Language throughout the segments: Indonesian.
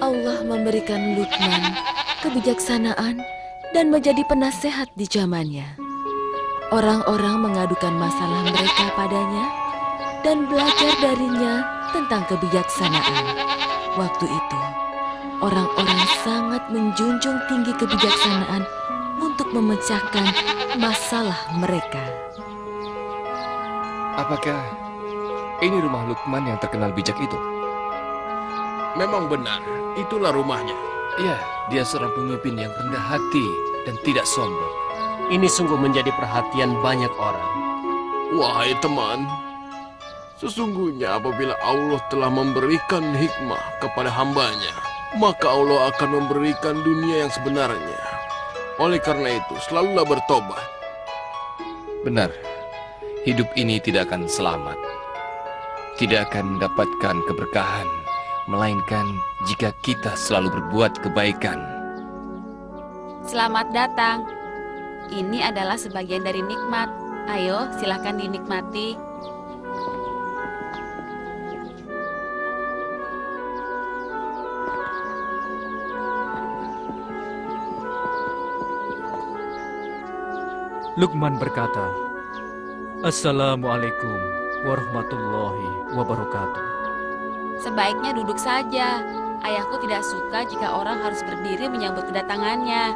Allah memberikan Luqman kebijaksanaan dan menjadi penasehat di zamannya. Orang-orang mengadukan masalah mereka padanya dan belajar darinya tentang kebijaksanaan. Waktu itu, orang-orang sangat menjunjung tinggi kebijaksanaan untuk memecahkan masalah mereka. Apakah ini rumah Luqman yang terkenal bijak itu? Memang benar, itulah rumahnya. Ya, dia seorang pemimpin yang rendah hati dan tidak sombong. Ini sungguh menjadi perhatian banyak orang. Wahai teman, sesungguhnya apabila Allah telah memberikan hikmah kepada hambanya, maka Allah akan memberikan dunia yang sebenarnya. Oleh karena itu, selalulah bertobat. Benar, hidup ini tidak akan selamat. Tidak akan mendapatkan keberkahan, melainkan jika kita selalu berbuat kebaikan. Selamat datang. Ini adalah sebagian dari nikmat. Ayo, silakan dinikmati. Luqman berkata, "Assalamualaikum warahmatullahi wabarakatuh." Sebaiknya duduk saja. Ayahku tidak suka jika orang harus berdiri menyambut kedatangannya.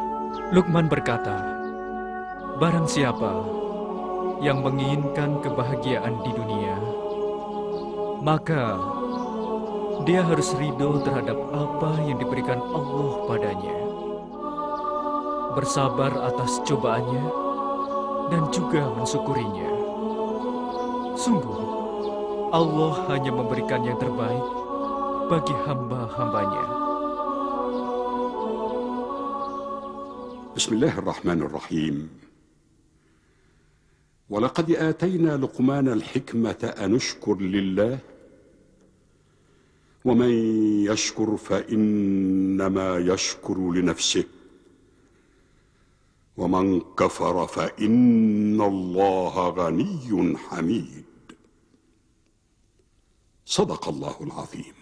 Luqman berkata, "Barang siapa yang menginginkan kebahagiaan di dunia, maka dia harus ridho terhadap apa yang diberikan Allah padanya, bersabar atas cobaannya, dan juga mensyukurinya. Sungguh, Allah hanya memberikan yang terbaik bagi hamba-hambanya." Bismillahirrahmanirrahim. ولقد آتينا لقمان الحكمة أن اشكر لله ومن يشكر فإنما يشكر لنفسه ومن كفر فإن الله غني حميد. صدق الله العظيم.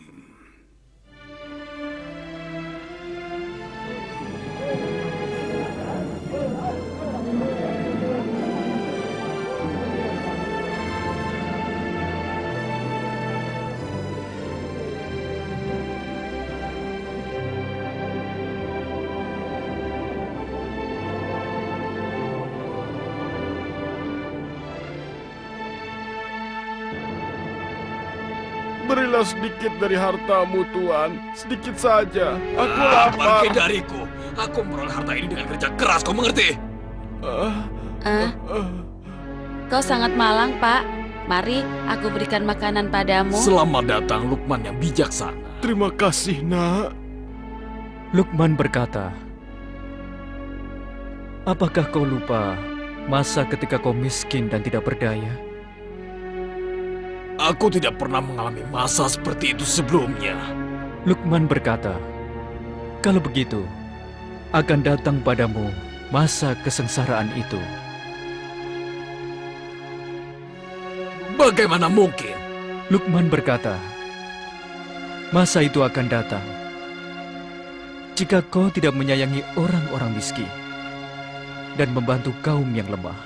Berilah sedikit dari hartamu, Tuan. Sedikit saja. Aku lapar. Pergi dariku. Aku memperoleh harta ini dengan kerja keras, kau mengerti? Kau sangat malang, Pak. Mari, aku berikan makanan padamu. Selamat datang, Luqman yang bijaksana. Terima kasih, Nak. Luqman berkata, "Apakah kau lupa masa ketika kau miskin dan tidak berdaya? Aku tidak pernah mengalami masa seperti itu sebelumnya." Luqman berkata, "Kalau begitu, akan datang padamu masa kesengsaraan itu." Bagaimana mungkin? Luqman berkata, "Masa itu akan datang jika kau tidak menyayangi orang-orang miskin dan membantu kaum yang lemah.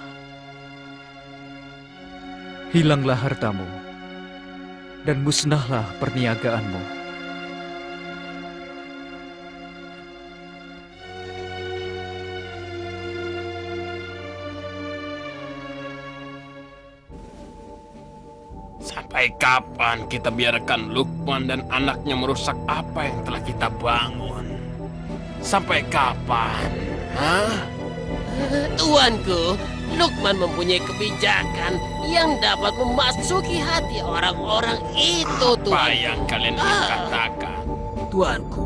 Hilanglah hartamu dan musnahlah perniagaanmu. Sampai kapan kita biarkan Luqman dan anaknya merusak apa yang telah kita bangun? Sampai kapan? Hah? Tuanku, Luqman mempunyai kebijakan yang dapat memasuki hati orang-orang itu, Tuan. Apa yang kalian katakan? Tuanku,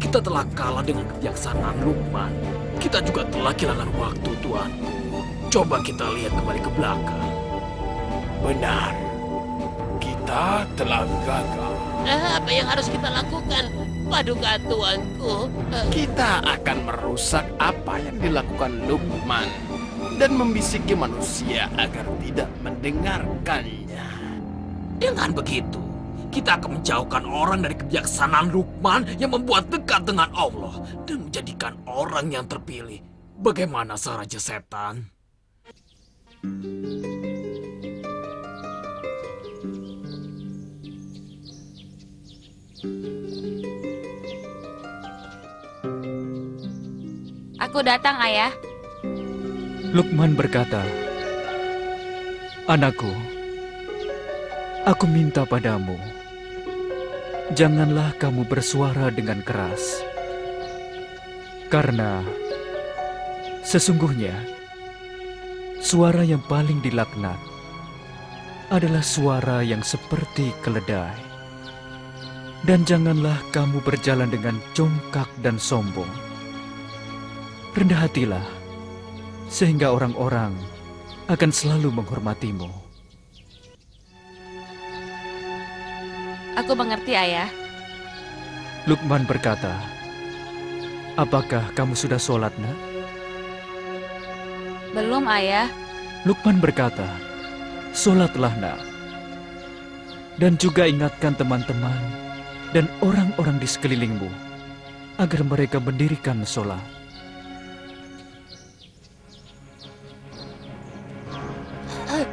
kita telah kalah dengan kebijaksanaan Luqman. Kita juga telah kehilangan waktu, Tuanku. Coba kita lihat kembali ke belakang. Benar, kita telah gagal. Apa yang harus kita lakukan? Paduka, Tuanku. Kita akan merusak apa yang dilakukan Luqman dan membisiki manusia agar tidak mendengarkannya. Dengan begitu, kita akan menjauhkan orang dari kebijaksanaan Luqman yang membuat dekat dengan Allah dan menjadikan orang yang terpilih. Bagaimana sang Raja Setan? Aku datang, Ayah. Luqman berkata, "Anakku, aku minta padamu, janganlah kamu bersuara dengan keras. Karena sesungguhnya suara yang paling dilaknat adalah suara yang seperti keledai. Dan janganlah kamu berjalan dengan congkak dan sombong. Rendah hatilah, sehingga orang-orang akan selalu menghormatimu." Aku mengerti, Ayah. Luqman berkata, "Apakah kamu sudah sholat, nak?" Belum, Ayah. Luqman berkata, "Sholatlah, nak. Dan juga ingatkan teman-teman dan orang-orang di sekelilingmu agar mereka mendirikan sholat."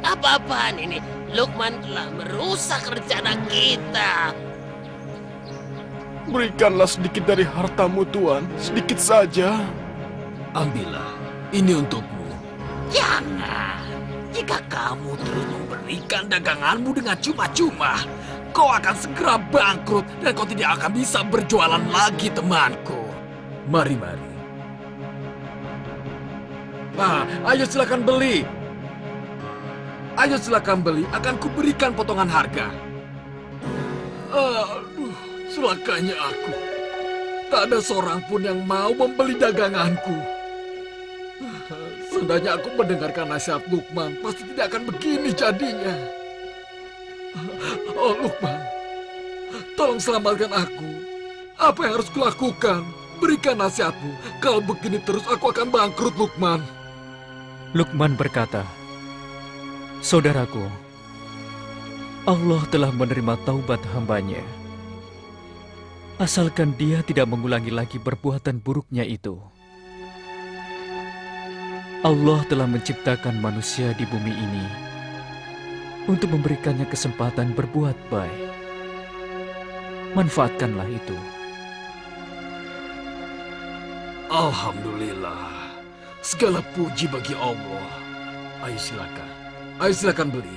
Apa-apaan ini? Luqman telah merusak rencana kita. Berikanlah sedikit dari hartamu, Tuan. Sedikit saja. Ambillah, ini untukmu. Jangan. Jika kamu terus memberikan daganganmu dengan cuma-cuma, kau akan segera bangkrut dan kau tidak akan bisa berjualan lagi, temanku. Mari. Nah, ayo silakan beli. Ayo silakan beli, akan kuberikan potongan harga. Aduh, celakanya aku. Tak ada seorang pun yang mau membeli daganganku. Seandainya aku mendengarkan nasihat Luqman, pasti tidak akan begini jadinya. Oh Luqman, tolong selamatkan aku. Apa yang harus kulakukan? Berikan nasihatmu. Kalau begini terus aku akan bangkrut, Luqman. Luqman berkata, "Saudaraku, Allah telah menerima taubat hambanya. Asalkan dia tidak mengulangi lagi perbuatan buruknya itu. Allah telah menciptakan manusia di bumi ini untuk memberikannya kesempatan berbuat baik. Manfaatkanlah itu." Alhamdulillah. Segala puji bagi Allah. Ayo silakan. Ayo silakan beli.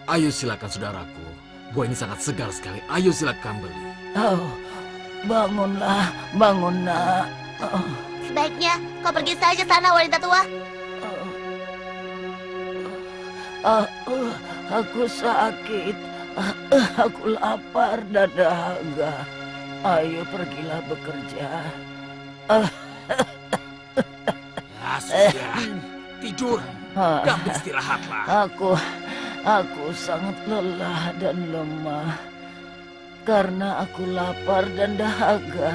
Ayo silakan saudaraku. Buah ini sangat segar sekali. Ayo silakan beli. Oh, bangunlah, bangun nak. Sebaiknya kau pergi saja sana, wanita tua. Aku sakit. Aku lapar dan dahaga. Ayo pergilah bekerja. Sudah. Tidur. Dan beristirahatlah. Aku sangat lelah dan lemah. Karena aku lapar dan dahaga.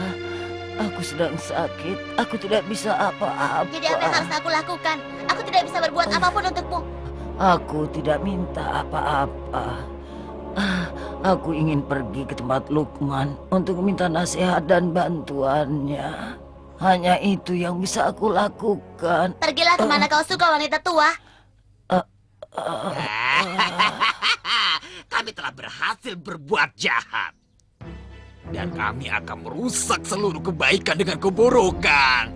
Aku sedang sakit. Aku tidak bisa apa-apa. Jadi apa yang harus aku lakukan? Aku tidak bisa berbuat apapun untukmu. Aku tidak minta apa-apa. Aku ingin pergi ke tempat Luqman untuk meminta nasihat dan bantuannya. Hanya itu yang bisa aku lakukan. Pergilah kemana kau suka, wanita tua. Kami telah berhasil berbuat jahat. Dan kami akan merusak seluruh kebaikan dengan keburukan.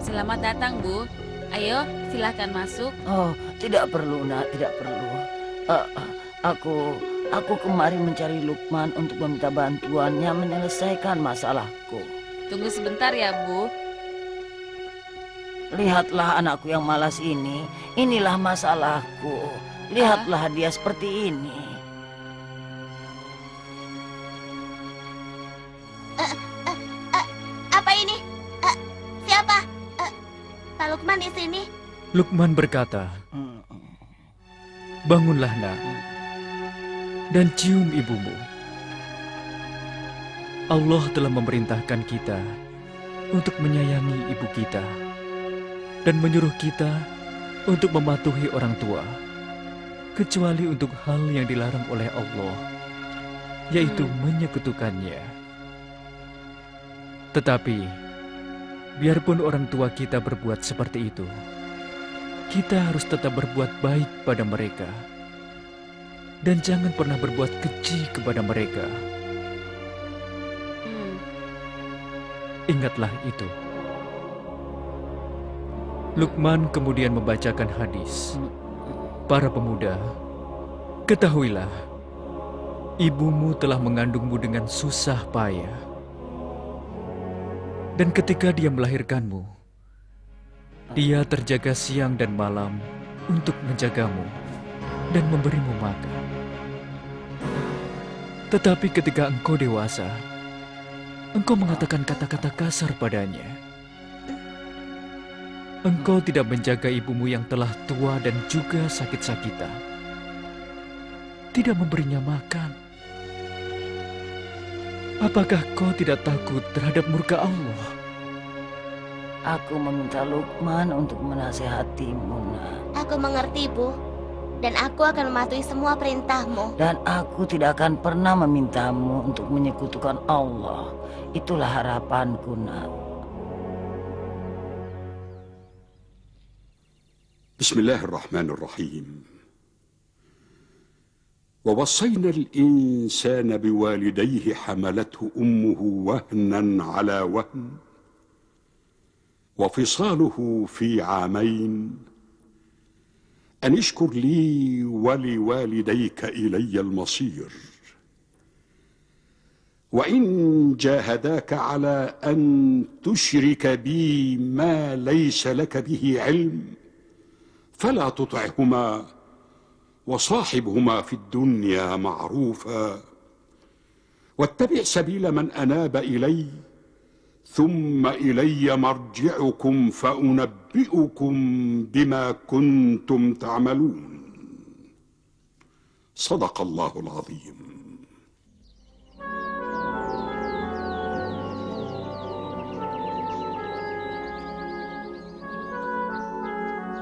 Selamat datang, Bu. Ayo, silahkan masuk. Oh, tidak perlu, nak, tidak perlu. Aku kemari mencari Luqman untuk meminta bantuannya menyelesaikan masalahku. Tunggu sebentar ya, Bu. Lihatlah anakku yang malas ini. Inilah masalahku. Lihatlah dia seperti ini. Apa ini? Siapa? Pak Luqman di sini. Luqman berkata, "Bangunlah, nak, dan cium ibumu." Allah telah memerintahkan kita untuk menyayangi ibu kita dan menyuruh kita untuk mematuhi orang tua, kecuali untuk hal yang dilarang oleh Allah, yaitu menyekutukannya. Tetapi, biarpun orang tua kita berbuat seperti itu, kita harus tetap berbuat baik pada mereka dan jangan pernah berbuat keji kepada mereka. Ingatlah itu. Luqman kemudian membacakan hadis. Para pemuda, ketahuilah, ibumu telah mengandungmu dengan susah payah. Dan ketika dia melahirkanmu, dia terjaga siang dan malam untuk menjagamu dan memberimu makan. Tetapi ketika engkau dewasa, engkau mengatakan kata-kata kasar padanya. Engkau tidak menjaga ibumu yang telah tua dan juga sakit-sakitan. Tidak memberinya makan. Apakah kau tidak takut terhadap murka Allah? Aku meminta Luqman untuk menasihatimu, nak. Aku mengerti, Bu. Dan aku akan mematuhi semua perintahmu. Dan aku tidak akan pernah memintamu untuk menyekutukan Allah. Itulah harapanku, nak. Bismillahirrahmanirrahim. ووصينا الإنسان بوالديه حملته أمه وهنا على وهن وفصاله في عامين أن اشكر لي ولوالديك إلي المصير وإن جاهداك على أن تشرك بي ما ليس لك به علم فلا تطعهما وصاحبهما في الدنيا معروفا واتبع سبيل من أناب إلي ثم إلي مرجعكم فأنبئكم بما كنتم تعملون صدق الله العظيم.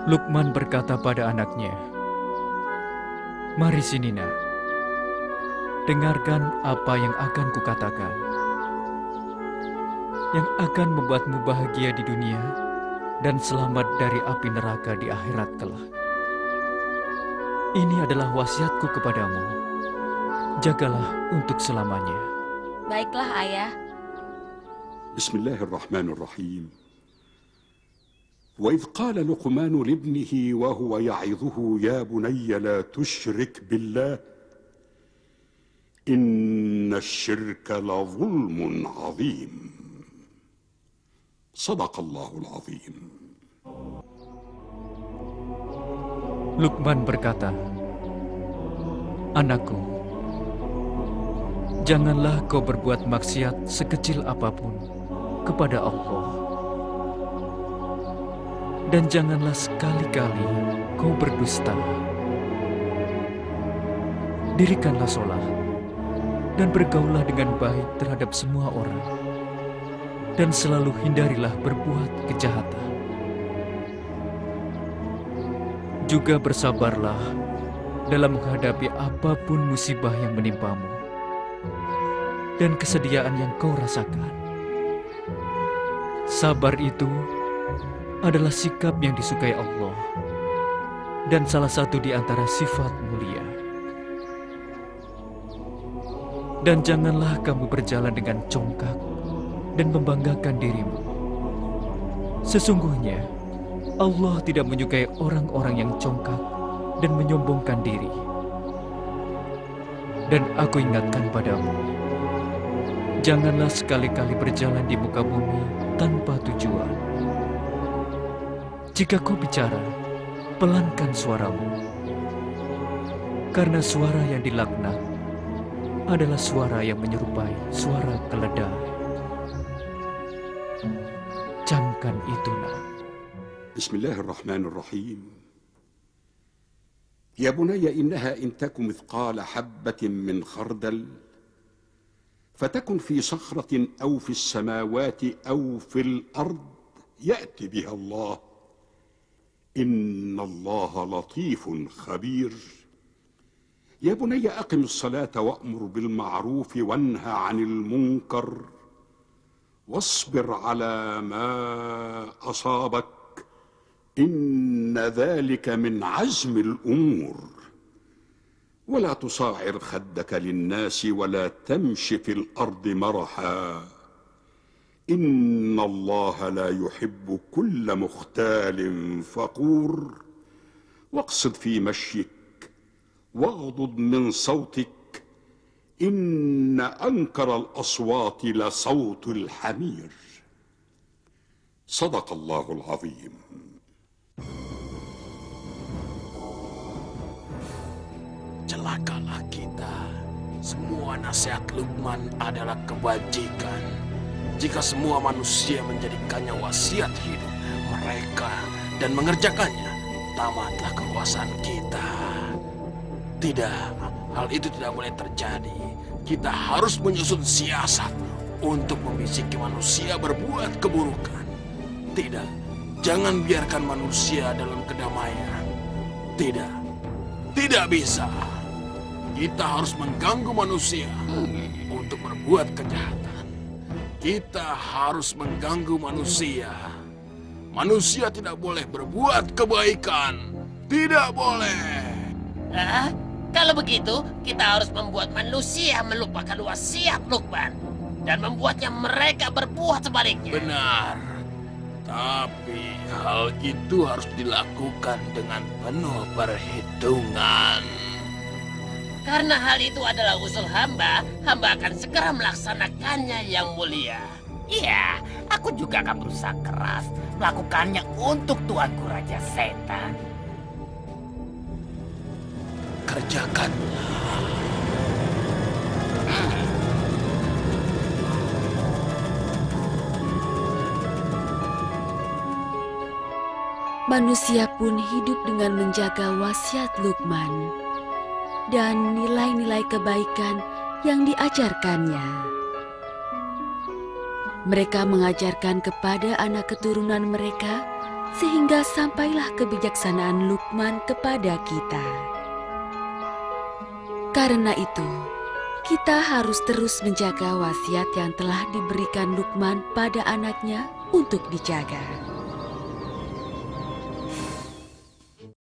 Luqman berkata pada anaknya, "Mari sini, nak. Dengarkan apa yang akan kukatakan, yang akan membuatmu bahagia di dunia dan selamat dari api neraka di akhirat kelak. Ini adalah wasiatku kepadamu. Jagalah untuk selamanya." Baiklah, Ayah. Bismillahirrahmanirrahim. وإذ قال لقمان لابنه وهو يعظه يا بني لا تشرك بالله إن الشرك لظلم عظيم صدق الله العظيم. Luqman berkata, "Anakku, janganlah kau berbuat maksiat sekecil apapun kepada Allah. Dan janganlah sekali-kali kau berdusta. Dirikanlah sholat dan bergaullah dengan baik terhadap semua orang. Dan selalu hindarilah berbuat kejahatan. Juga bersabarlah dalam menghadapi apapun musibah yang menimpamu dan kesediaan yang kau rasakan. Sabar itu adalah sikap yang disukai Allah dan salah satu di antara sifat mulia. Dan janganlah kamu berjalan dengan congkak dan membanggakan dirimu. Sesungguhnya Allah tidak menyukai orang-orang yang congkak dan menyombongkan diri. Dan aku ingatkan padamu, janganlah sekali-kali berjalan di muka bumi tanpa tujuan. Jika kau bicara, pelankan suaramu. Karena suara yang dilaknat adalah suara yang menyerupai suara keledai. Camkan itu, nak. Bismillahirrahmanirrahim. Ya bunayya innaha in taku mithqala habbatin min khardal فتكن في صخرة أو في السماوات أو في الأرض يأتي بها الله، إن الله لطيف خبير. يا بني أقم الصلاة وأمر بالمعروف وانهى عن المنكر واصبر على ما أصابك، إن ذلك من عزم الأمور. ولا تصاعر خدك للناس ولا تمش في الأرض مرحا، إن الله لا يحب كل مختال فخور. واقصد في مشيك واغضض من صوتك، إن أنكر الأصوات لصوت الحمير. صدق الله العظيم. Celakalah kita. Semua nasihat Luqman adalah kebajikan. Jika semua manusia menjadikannya wasiat hidup mereka dan mengerjakannya, tamatlah kekuasaan kita. Tidak, hal itu tidak boleh terjadi. Kita harus menyusun siasat untuk membisiki manusia berbuat keburukan. Tidak, jangan biarkan manusia dalam kedamaian. Tidak, tidak bisa. Kita harus mengganggu manusia untuk berbuat kejahatan. Kita harus mengganggu manusia. Manusia tidak boleh berbuat kebaikan. Tidak boleh. Kalau begitu, kita harus membuat manusia melupakan wasiat Luqman dan membuatnya mereka berbuat sebaliknya. Benar. Tapi hal itu harus dilakukan dengan penuh perhitungan. Karena hal itu adalah usul hamba akan segera melaksanakannya yang mulia. Iya, aku juga akan berusaha keras melakukannya untuk Tuanku Raja Setan. Kerjakanlah. Manusia pun hidup dengan menjaga wasiat Luqman dan nilai-nilai kebaikan yang diajarkannya. Mereka mengajarkan kepada anak keturunan mereka sehingga sampailah kebijaksanaan Luqman kepada kita. Karena itu, kita harus terus menjaga wasiat yang telah diberikan Luqman pada anaknya untuk dijaga.